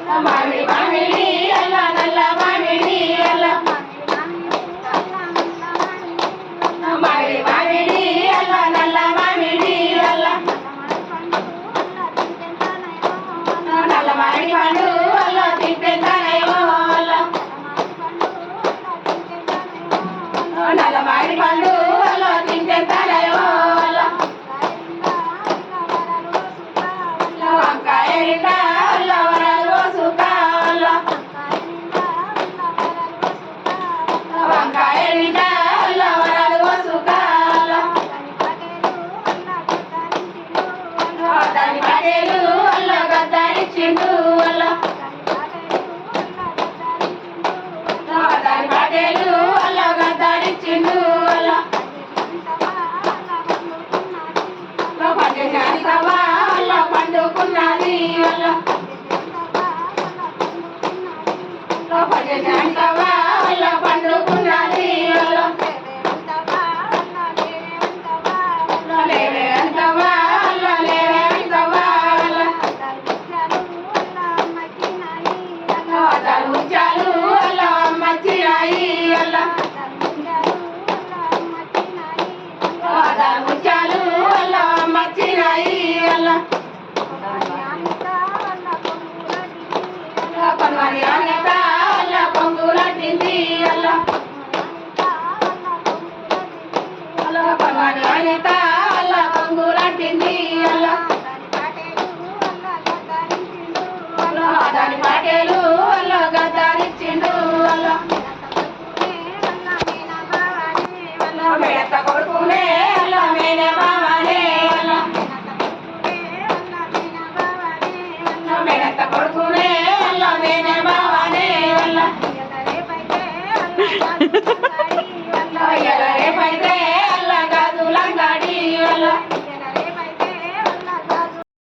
మామిడి మామిడి అల్ల నల్ల మామిడి అల్ల మామిడి మామిడి అల్ల నల్ల మామిడి అల్ల నల్ల మామిడి పండు అల్ల తింటేనేమో అల్ల నల్ల మామిడి పండు అల్ల తింటేనేమో అల్ల వంకాయ నిండా అల్ల వరాలు పోసుకా అల్ల వంకాయ నిండా అల్ల వరాలు పోసుకా అల్ల దాని పటేలు అల్ల గద్దరిచ్చిండు అల్ల దాని పటేలు అల్ల గద్దరిచ్చిండు అల్ల పండుకున్నది అల్ల పండుకున్నది అల్ల అల్ల పండుకున్నది అల్ల లేవేంతవా అల్ల లేవేంతవా అల్ల ముత్యాలు అల్ల అమ్మచ్చినాయి అల్ల ముత్యాలు అల్ల అమ్మచ్చినాయి అల్ల కొనవని అనిత అల్ల పొంగులట్టింది అల్ల కొనవని అనిత అల్ల పొంగులట్టింది అల్ల దాని పాటేలు అల్ల గద్దరిచ్చిండు అల్ల మేనత్త కొడుకునే అల్ల మేనే బావనే అల్ల మేనత్త కొడుకు